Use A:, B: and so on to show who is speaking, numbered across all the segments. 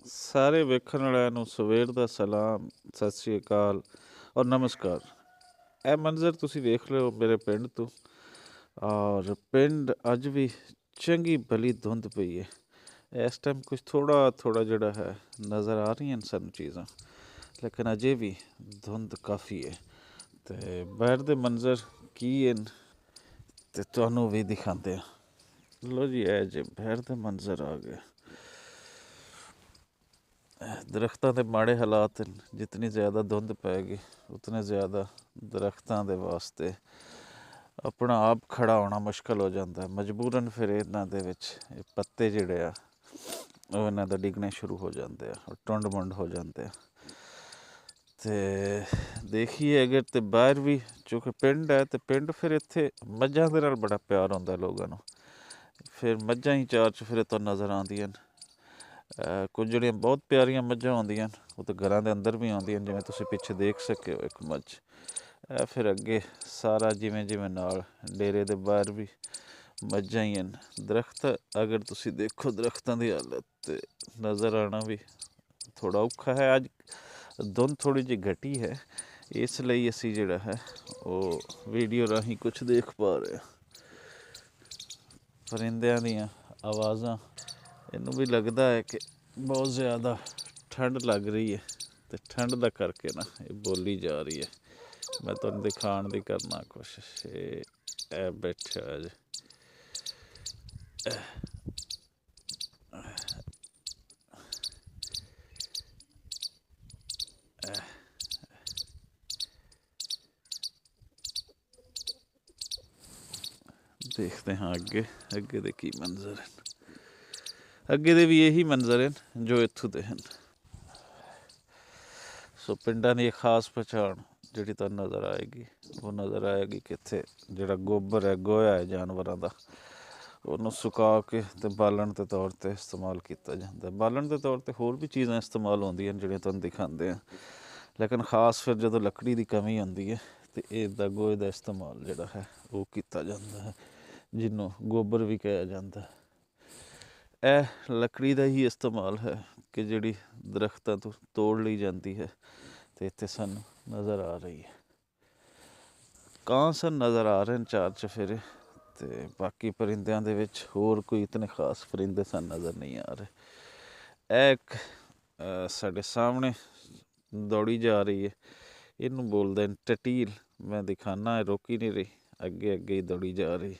A: ਸਾਰੇ ਵੇਖਣ ਵਾਲਿਆਂ ਨੂੰ ਸਵੇਰ ਦਾ ਸਲਾਮ, ਸਤਿ ਸ਼੍ਰੀ ਅਕਾਲ ਔਰ ਨਮਸਕਾਰ। ਇਹ ਮੰਜ਼ਰ ਤੁਸੀਂ ਵੇਖ ਰਹੇ ਹੋ ਮੇਰੇ ਪਿੰਡ ਤੋਂ, ਔਰ ਪਿੰਡ ਅੱਜ ਵੀ ਚੰਗੀ ਭਲੀ ਧੁੰਦ ਪਈ ਹੈ। ਇਸ ਟਾਈਮ ਕੁਛ ਥੋੜਾ ਥੋੜਾ ਜਿਹੜਾ ਹੈ ਨਜ਼ਰ ਆ ਰਹੀਆਂ ਨੇ ਸਾਨੂੰ ਚੀਜ਼ਾਂ, ਲੇਕਿਨ ਅਜੇ ਵੀ ਧੁੰਦ ਕਾਫੀ ਹੈ। ਤੇ ਬਾਹਰ ਦੇ ਮੰਜ਼ਰ ਕੀ ਹਨ ਤੇ ਤੁਹਾਨੂੰ ਵੀ ਦਿਖਾਉਂਦੇ ਆ। ਲੋ ਜੀ, ਇਹ ਜੇ ਬਾਹਰ ਦੇ ਮੰਜ਼ਰ ਆ ਗਏ। ਦਰਖਤਾਂ ਦੇ ਮਾੜੇ ਹਾਲਾਤ ਹਨ। ਜਿਤਨੀ ਜ਼ਿਆਦਾ ਧੁੰਦ ਪੈ ਗਈ ਉਤਨੇ ਜ਼ਿਆਦਾ ਦਰਖਤਾਂ ਦੇ ਵਾਸਤੇ ਆਪਣਾ ਆਪ ਖੜਾ ਹੋਣਾ ਮੁਸ਼ਕਿਲ ਹੋ ਜਾਂਦਾ। ਮਜਬੂਰਨ ਫਿਰ ਇਹਨਾਂ ਦੇ ਵਿੱਚ ਇਹ ਪੱਤੇ ਜਿਹੜੇ ਆ ਉਹ ਇਹਨਾਂ ਦਾ ਡਿੱਗਣੇ ਸ਼ੁਰੂ ਹੋ ਜਾਂਦੇ ਆ, ਟੁੰਡ ਮੁੰਡ ਹੋ ਜਾਂਦੇ ਆ। ਅਤੇ ਦੇਖੀਏ ਅਗਰ ਤਾਂ ਬਾਹਰ ਵੀ, ਚੂँਕਿ ਪਿੰਡ ਹੈ, ਅਤੇ ਪਿੰਡ ਫਿਰ ਇੱਥੇ ਮੱਝਾਂ ਦੇ ਨਾਲ ਬੜਾ ਪਿਆਰ ਹੁੰਦਾ ਲੋਕਾਂ ਨੂੰ। ਫਿਰ ਮੱਝਾਂ ਹੀ ਚਾਰ ਚੁਫੇਰੇ ਤੋਂ ਨਜ਼ਰ ਆਉਂਦੀਆਂ ਨੇ। ਕੁਝ ਜਿਹੜੀਆਂ ਬਹੁਤ ਪਿਆਰੀਆਂ ਮੱਝਾਂ ਆਉਂਦੀਆਂ ਨੇ ਉਹ ਤਾਂ ਘਰਾਂ ਦੇ ਅੰਦਰ ਵੀ ਆਉਂਦੀਆਂ, ਜਿਵੇਂ ਤੁਸੀਂ ਪਿੱਛੇ ਦੇਖ ਸਕੇ ਹੋ ਇੱਕ ਮੱਝ। ਫਿਰ ਅੱਗੇ ਸਾਰਾ ਜਿਵੇਂ ਜਿਵੇਂ ਨਾਲ ਡੇਰੇ ਦੇ ਬਾਹਰ ਵੀ ਮੱਝਾਂ ਹੀ ਹਨ। ਦਰਖਤ ਅਗਰ ਤੁਸੀਂ ਦੇਖੋ, ਦਰਖਤਾਂ ਦੀ ਹਾਲਤ ਤੇ ਨਜ਼ਰ ਆਉਣਾ ਵੀ ਥੋੜ੍ਹਾ ਔਖਾ ਹੈ। ਅੱਜ ਧੁੰਦ ਥੋੜ੍ਹੀ ਜਿਹੀ ਘਟੀ ਹੈ, ਇਸ ਲਈ ਅਸੀਂ ਜਿਹੜਾ ਹੈ ਉਹ ਵੀਡੀਓ ਰਾਹੀਂ ਕੁਛ ਦੇਖ ਪਾ ਰਹੇ ਹਾਂ। ਪਰਿੰਦਿਆਂ ਦੀਆਂ ਆਵਾਜ਼ਾਂ, ਇਹਨੂੰ ਵੀ ਲੱਗਦਾ ਹੈ ਕਿ ਬਹੁਤ ਜ਼ਿਆਦਾ ਠੰਡ ਲੱਗ ਰਹੀ ਹੈ, ਅਤੇ ਠੰਡ ਦਾ ਕਰਕੇ ਨਾ ਇਹ ਬੋਲੀ ਜਾ ਰਹੀ ਹੈ। ਮੈਂ ਤੁਹਾਨੂੰ ਦਿਖਾਉਣ ਦੀ ਕਰਨਾ ਕੋਸ਼ਿਸ਼। ਇਹ ਬੈਠਿਆ ਜੀ, ਦੇਖਦੇ ਹਾਂ ਅੱਗੇ ਦੇ ਕੀ ਮੰਜ਼ਰ ਹਨ। ਅੱਗੇ ਦੇ ਵੀ ਇਹੀ ਮੰਜ਼ਰ ਹਨ ਜੋ ਇੱਥੋਂ ਦੇ ਹਨ। ਸੋ ਪਿੰਡਾਂ ਦੀ ਇੱਕ ਖਾਸ ਪਛਾਣ ਜਿਹੜੀ ਤੁਹਾਨੂੰ ਨਜ਼ਰ ਆਏਗੀ, ਉਹ ਨਜ਼ਰ ਆਏਗੀ ਕਿ ਇੱਥੇ ਜਿਹੜਾ ਗੋਬਰ ਹੈ, ਗੋਹਾ ਹੈ ਜਾਨਵਰਾਂ ਦਾ, ਉਹਨੂੰ ਸੁਕਾ ਕੇ ਅਤੇ ਬਾਲਣ ਦੇ ਤੌਰ 'ਤੇ ਇਸਤੇਮਾਲ ਕੀਤਾ ਜਾਂਦਾ। ਬਾਲਣ ਦੇ ਤੌਰ 'ਤੇ ਹੋਰ ਵੀ ਚੀਜ਼ਾਂ ਇਸਤੇਮਾਲ ਹੁੰਦੀਆਂ ਜਿਹੜੀਆਂ ਤੁਹਾਨੂੰ ਦਿਖਾਉਂਦੇ ਹਾਂ, ਲੇਕਿਨ ਖ਼ਾਸ ਫਿਰ ਜਦੋਂ ਲੱਕੜੀ ਦੀ ਕਮੀ ਆਉਂਦੀ ਹੈ ਅਤੇ ਇਹਦਾ ਗੋਹੇ ਦਾ ਇਸਤੇਮਾਲ ਜਿਹੜਾ ਹੈ ਉਹ ਕੀਤਾ ਜਾਂਦਾ ਹੈ, ਜਿਹਨੂੰ ਗੋਬਰ ਵੀ ਕਿਹਾ ਜਾਂਦਾ। ਇਹ ਲੱਕੜੀ ਦਾ ਹੀ ਇਸਤੇਮਾਲ ਹੈ ਕਿ ਜਿਹੜੀ ਦਰਖਤਾਂ ਤੋਂ ਤੋੜ ਲਈ ਜਾਂਦੀ ਹੈ ਅਤੇ ਇੱਥੇ ਸਾਨੂੰ ਨਜ਼ਰ ਆ ਰਹੀ ਹੈ। ਕਾਂ ਸਨ ਨਜ਼ਰ ਆ ਰਹੇ ਨੇ ਚਾਰ ਚੁਫੇਰੇ, ਅਤੇ ਬਾਕੀ ਪਰਿੰਦਿਆਂ ਦੇ ਵਿੱਚ ਹੋਰ ਕੋਈ ਇਤਨੇ ਖਾਸ ਪਰਿੰਦੇ ਸਾਨੂੰ ਨਜ਼ਰ ਨਹੀਂ ਆ ਰਹੇ। ਇਹ ਇੱਕ ਸਾਡੇ ਸਾਹਮਣੇ ਦੌੜੀ ਜਾ ਰਹੀ ਹੈ, ਇਹਨੂੰ ਬੋਲਦੇ ਨੇ ਟਟੀਲ। ਮੈਂ ਦਿਖਾਨਾ, ਰੋਕੀ ਨਹੀਂ ਰਹੀ, ਅੱਗੇ ਅੱਗੇ ਹੀ ਦੌੜੀ ਜਾ ਰਹੀ।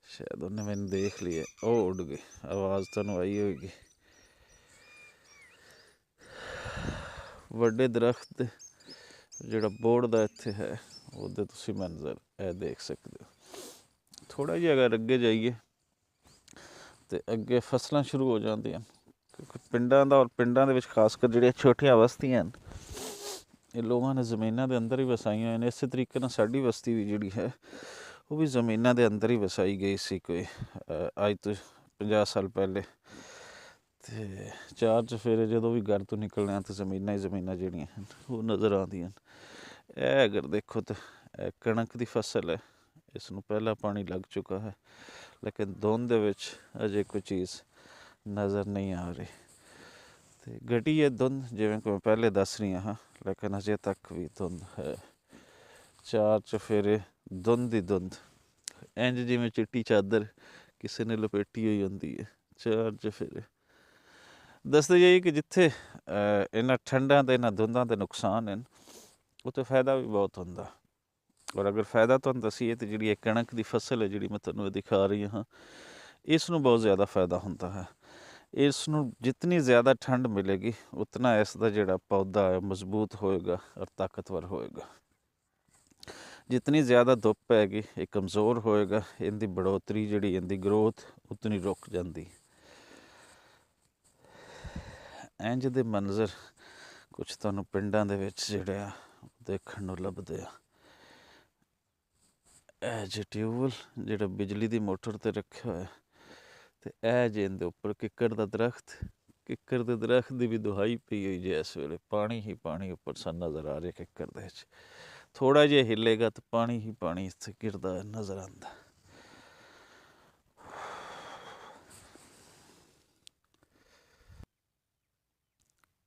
A: ਸ਼ਾਇਦ ਉਹਨੇ ਮੈਨੂੰ ਦੇਖ ਲਿਆ, ਉਹ ਉੱਡ ਗਈ, ਆਵਾਜ਼ ਤੁਹਾਨੂੰ ਆਈ ਹੋਏਗੀ। ਵੱਡੇ ਦਰਖਤ ਜਿਹੜਾ ਬੋਹੜ ਦਾ ਇੱਥੇ ਹੈ, ਉਹਦੇ ਤੁਸੀਂ ਮੰਜ਼ਰ ਇਹ ਦੇਖ ਸਕਦੇ ਹੋ। ਥੋੜ੍ਹਾ ਜਿਹਾ ਅਗਰ ਅੱਗੇ ਜਾਈਏ ਅਤੇ ਅੱਗੇ ਫਸਲਾਂ ਸ਼ੁਰੂ ਹੋ ਜਾਂਦੀਆਂ, ਕਿਉਂਕਿ ਪਿੰਡਾਂ ਦਾ, ਔਰ ਪਿੰਡਾਂ ਦੇ ਵਿੱਚ ਖਾਸ ਕਰ ਜਿਹੜੀਆਂ ਛੋਟੀਆਂ ਬਸਤੀਆਂ ਹਨ, ਇਹ ਲੋਕਾਂ ਨੇ ਜ਼ਮੀਨਾਂ ਦੇ ਅੰਦਰ ਹੀ ਵਸਾਈਆਂ ਹੋਈਆਂ ਨੇ। ਇਸੇ ਤਰੀਕੇ ਨਾਲ ਸਾਡੀ ਬਸਤੀ ਵੀ ਜਿਹੜੀ ਹੈ ਉਹ ਵੀ ਜ਼ਮੀਨਾਂ ਦੇ ਅੰਦਰ ਹੀ ਵਸਾਈ ਗਈ ਸੀ ਕੋਈ ਅੱਜ ਤੋਂ 50 ਸਾਲ ਪਹਿਲੇ। ਅਤੇ ਚਾਰ ਚੁਫੇਰੇ ਜਦੋਂ ਵੀ ਘਰ ਤੋਂ ਨਿਕਲਦੇ ਹਾਂ ਤਾਂ ਜ਼ਮੀਨਾਂ ਹੀ ਜ਼ਮੀਨਾਂ ਜਿਹੜੀਆਂ ਹਨ ਉਹ ਨਜ਼ਰ ਆਉਂਦੀਆਂ ਹਨ। ਇਹ ਅਗਰ ਦੇਖੋ ਤਾਂ ਇਹ ਕਣਕ ਦੀ ਫਸਲ ਹੈ, ਇਸ ਨੂੰ ਪਹਿਲਾਂ ਪਾਣੀ ਲੱਗ ਚੁੱਕਾ ਹੈ, ਲੇਕਿਨ ਧੁੰਦ ਦੇ ਵਿੱਚ ਅਜੇ ਕੋਈ ਚੀਜ਼ ਨਜ਼ਰ ਨਹੀਂ ਆ ਰਹੀ। ਅਤੇ ਘਟੀ ਹੈ ਧੁੰਦ, ਜਿਵੇਂ ਕਿ ਮੈਂ ਪਹਿਲੇ ਦੱਸ ਰਹੀ ਹਾਂ, ਲੇਕਿਨ ਅਜੇ ਤੱਕ ਵੀ ਧੁੰਦ ਹੈ। ਚਾਰ ਚੁਫੇਰੇ ਧੁੰਦ ਦੀ ਧੁੰਦ, ਇੰਝ ਜਿਵੇਂ ਚਿੱਟੀ ਚਾਦਰ ਕਿਸੇ ਨੇ ਲਪੇਟੀ ਹੋਈ ਹੁੰਦੀ ਹੈ। ਚਾਰ ਚੁਫੇਰੇ ਦੱਸਦੇ ਜਾਈਏ ਕਿ ਜਿੱਥੇ ਇਹਨਾਂ ਠੰਡਾਂ ਦੇ, ਇਹਨਾਂ ਧੁੰਦਾਂ ਦੇ ਨੁਕਸਾਨ ਹਨ, ਉੱਥੇ ਫਾਇਦਾ ਵੀ ਬਹੁਤ ਹੁੰਦਾ। ਔਰ ਅਗਰ ਫਾਇਦਾ ਤੁਹਾਨੂੰ ਦੱਸੀਏ ਤਾਂ ਜਿਹੜੀ ਇਹ ਕਣਕ ਦੀ ਫਸਲ ਹੈ, ਜਿਹੜੀ ਮੈਂ ਤੁਹਾਨੂੰ ਦਿਖਾ ਰਹੀ ਹਾਂ, ਇਸ ਨੂੰ ਬਹੁਤ ਜ਼ਿਆਦਾ ਫਾਇਦਾ ਹੁੰਦਾ ਹੈ। ਇਸ ਨੂੰ ਜਿਤਨੀ ਜ਼ਿਆਦਾ ਠੰਡ ਮਿਲੇਗੀ ਉਤਨਾ ਇਸ ਦਾ ਜਿਹੜਾ ਪੌਦਾ ਹੈ ਮਜ਼ਬੂਤ ਹੋਏਗਾ ਔਰ ਤਾਕਤਵਰ ਹੋਏਗਾ। ਜਿਤਨੀ ਜ਼ਿਆਦਾ ਧੁੱਪ ਪੈਗੀ ਇਹ ਕਮਜ਼ੋਰ ਹੋਏਗਾ, ਇਹਦੀ ਬੜੋਤਰੀ ਜਿਹੜੀ, ਇਹਦੀ ਗਰੋਥ ਉਤਨੀ ਰੁਕ ਜਾਂਦੀ। ਇੰਝ ਦੇ ਮੰਜ਼ਰ ਕੁਛ ਤੁਹਾਨੂੰ ਪਿੰਡਾਂ ਦੇ ਵਿੱਚ ਜਿਹੜੇ ਆ ਦੇਖਣ ਨੂੰ ਲੱਭਦੇ ਆ। ਇਹ ਜੇ ਟਿਊਬਵੈੱਲ ਜਿਹੜਾ ਬਿਜਲੀ ਦੀ ਮੋਟਰ 'ਤੇ ਰੱਖਿਆ ਹੋਇਆ, ਅਤੇ ਇਹ ਜੇ ਇਹਦੇ ਉੱਪਰ ਕਿੱਕਰ ਦਾ ਦਰਖਤ, ਕਿੱਕਰ ਦੇ ਦਰਖਤ ਦੀ ਵੀ ਦੁਹਾਈ ਪਈ ਹੋਈ ਜੇ ਇਸ ਵੇਲੇ ਪਾਣੀ ਹੀ ਪਾਣੀ ਉੱਪਰ ਸਾਨੂੰ ਨਜ਼ਰ ਆ ਰਿਹਾ। ਕਿੱਕਰ ਦੇ ਵਿੱਚ ਥੋੜ੍ਹਾ ਜਿਹਾ ਹਿੱਲੇਗਾ ਤਾਂ ਪਾਣੀ ਹੀ ਪਾਣੀ ਇੱਥੇ ਗਿਰਦਾ ਨਜ਼ਰ ਆਉਂਦਾ।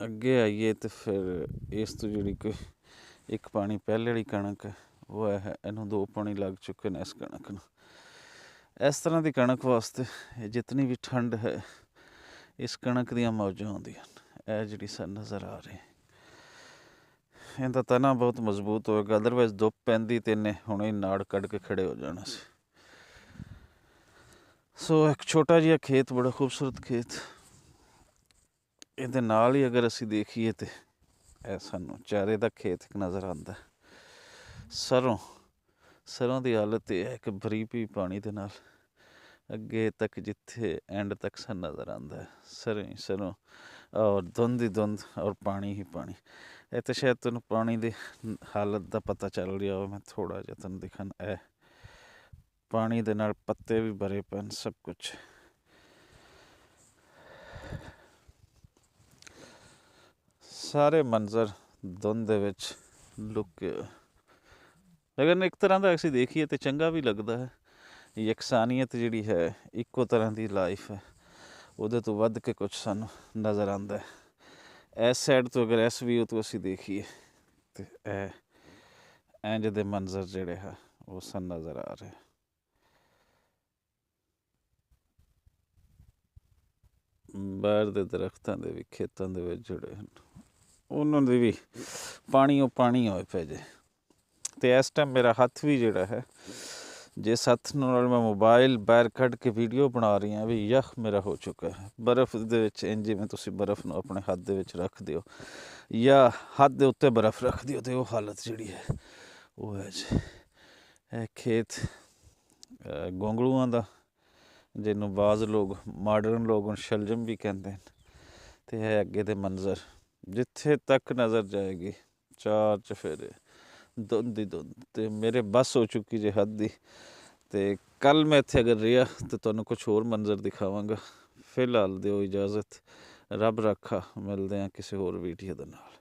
A: ਅੱਗੇ ਆਈਏ ਤੇ ਫਿਰ ਇਸ ਤੋਂ ਜਿਹੜੀ ਕੋਈ ਇੱਕ ਪਾਣੀ ਪਹਿਲੇ ਵਾਲੀ ਕਣਕ ਹੈ ਉਹ ਹੈ, ਇਹਨੂੰ 2 ਪਾਣੀ ਲੱਗ ਚੁੱਕੇ ਨੇ ਇਸ ਕਣਕ ਨੂੰ। ਇਸ ਤਰ੍ਹਾਂ ਦੀ ਕਣਕ ਵਾਸਤੇ ਇਹ ਜਿਤਨੀ ਵੀ ਠੰਡ ਹੈ ਇਸ ਕਣਕ ਦੀਆਂ ਮੌਜਾਂ ਆਉਂਦੀਆਂ ਹਨ। ਇਹ ਜਿਹੜੀ ਸਾਨੂੰ ਨਜ਼ਰ ਆ ਰਹੀ, ਇਹਦਾ ਤਣਾ ਬਹੁਤ ਮਜ਼ਬੂਤ ਹੋਏਗਾ, ਅਦਰਵਾਈਜ਼ ਧੁੱਪ ਪੈਂਦੀ ਤੇ ਇਹਨੇ ਹੁਣੇ ਨਾੜ ਕੱਢ ਕੇ ਖੜੇ ਹੋ ਜਾਣਾ ਸੀ। ਸੋ ਇੱਕ ਛੋਟਾ ਜਿਹਾ ਖੇਤ, ਬੜਾ ਖੂਬਸੂਰਤ ਖੇਤ, ਇਹਦੇ ਨਾਲ ਹੀ ਅਗਰ ਅਸੀਂ ਦੇਖੀਏ ਤੇ ਇਹ ਸਾਨੂੰ ਚਾਰੇ ਦਾ ਖੇਤ ਇੱਕ ਨਜ਼ਰ ਆਉਂਦਾ। ਸਰੋਂ ਦੀ ਹਾਲਤ ਇਹ ਹੈ ਕਿ ਭਰੀ ਪਈ ਪਾਣੀ ਦੇ ਨਾਲ ਅੱਗੇ ਤੱਕ ਜਿੱਥੇ ਐਂਡ ਤੱਕ ਸਾਨੂੰ ਨਜ਼ਰ ਆਉਂਦਾ ਸਰੋਂ ਔਰ ਧੁੰਦ ਹੀ ਧੁੰਦ ਔਰ ਪਾਣੀ ਹੀ ਪਾਣੀ। ਇਹ ਤਾਂ ਸ਼ਾਇਦ ਤੁਹਾਨੂੰ ਪਾਣੀ ਦੀ ਹਾਲਤ ਦਾ ਪਤਾ ਚੱਲ ਰਿਹਾ ਹੋ, ਮੈਂ ਥੋੜ੍ਹਾ ਜਿਹਾ ਤੁਹਾਨੂੰ ਦਿਖਾਣ। ਇਹ ਪਾਣੀ ਦੇ ਨਾਲ ਪੱਤੇ ਵੀ ਭਰੇ ਪਏ, ਸਭ ਕੁਛ। ਸਾਰੇ ਮੰਜ਼ਰ ਧੁੰਦ ਦੇ ਵਿੱਚ ਲੁਕੇ, ਲੇਕਿਨ ਇੱਕ ਤਰ੍ਹਾਂ ਦਾ ਅਸੀਂ ਦੇਖੀਏ ਤਾਂ ਚੰਗਾ ਵੀ ਲੱਗਦਾ ਹੈ। ਯਕਸਾਨੀਅਤ ਜਿਹੜੀ ਹੈ, ਇੱਕੋ ਤਰ੍ਹਾਂ ਦੀ ਲਾਈਫ ਹੈ, ਉਹਦੇ ਤੋਂ ਵੱਧ ਕੇ ਕੁਛ ਸਾਨੂੰ ਨਜ਼ਰ ਆਉਂਦਾ ਹੈ। ਇਸ ਸਾਈਡ ਤੋਂ ਅਗਰ ਇਸ ਵੀਊ ਤੋਂ ਅਸੀਂ ਦੇਖੀਏ ਤੇ ਇਹ ਇੰਝ ਦੇ ਮੰਜ਼ਰ ਜਿਹੜੇ ਹੈ ਉਹ ਸਾਨੂੰ ਨਜ਼ਰ ਆ ਰਹੇ। ਬਾਹਰ ਦੇ ਦਰਖਤਾਂ ਦੇ ਵੀ, ਖੇਤਾਂ ਦੇ ਵਿੱਚ ਜਿਹੜੇ ਹਨ ਉਹਨਾਂ ਦੇ ਵੀ ਪਾਣੀ ਹੋਏ ਪਏ ਜੇ। ਅਤੇ ਇਸ ਟਾਈਮ ਮੇਰਾ ਹੱਥ ਵੀ ਜਿਹੜਾ ਹੈ, ਜਿਸ ਹੱਥ ਨਾਲ ਮੈਂ ਮੋਬਾਈਲ ਬਾਹਰ ਕੱਢ ਕੇ ਵੀਡੀਓ ਬਣਾ ਰਹੀ ਹਾਂ, ਵੀ ਯਖ ਮੇਰਾ ਹੋ ਚੁੱਕਾ ਹੈ ਬਰਫ਼ ਦੇ ਵਿੱਚ। ਇੰਝ ਜਿਵੇਂ ਤੁਸੀਂ ਬਰਫ਼ ਨੂੰ ਆਪਣੇ ਹੱਥ ਦੇ ਵਿੱਚ ਰੱਖ ਦਿਓ ਜਾਂ ਹੱਥ ਦੇ ਉੱਤੇ ਬਰਫ਼ ਰੱਖ ਦਿਓ, ਅਤੇ ਉਹ ਹਾਲਤ ਜਿਹੜੀ ਹੈ ਉਹ ਹੈ ਜੀ। ਇਹ ਖੇਤ ਗੋਂਗਲੂਆਂ ਦਾ, ਜਿਹਨੂੰ ਬਾਜ਼ ਲੋਕ, ਮਾਡਰਨ ਲੋਕ ਹੁਣ ਸ਼ਲਜਮ ਵੀ ਕਹਿੰਦੇ ਹਨ। ਅਤੇ ਇਹ ਅੱਗੇ ਦੇ ਮੰਜ਼ਰ ਜਿੱਥੇ ਤੱਕ ਨਜ਼ਰ ਜਾਏਗੀ, 4 ਚੁਫੇਰੇ ਧੁੰਦ ਹੀ ਧੁੰਦ। ਅਤੇ ਮੇਰੇ ਬੱਸ ਹੋ ਚੁੱਕੀ ਜੇ ਹੱਦ ਦੀ। ਅਤੇ ਕੱਲ੍ਹ ਮੈਂ ਇੱਥੇ ਅਗਰ ਰਿਹਾ ਤਾਂ ਤੁਹਾਨੂੰ ਕੁਛ ਹੋਰ ਮੰਜ਼ਰ ਦਿਖਾਵਾਂਗਾ। ਫਿਲਹਾਲ ਦਿਓ ਇਜਾਜ਼ਤ, ਰੱਬ ਰਾਖਾ। ਮਿਲਦੇ ਹਾਂ ਕਿਸੇ ਹੋਰ ਵੀਡੀਓ ਦੇ ਨਾਲ।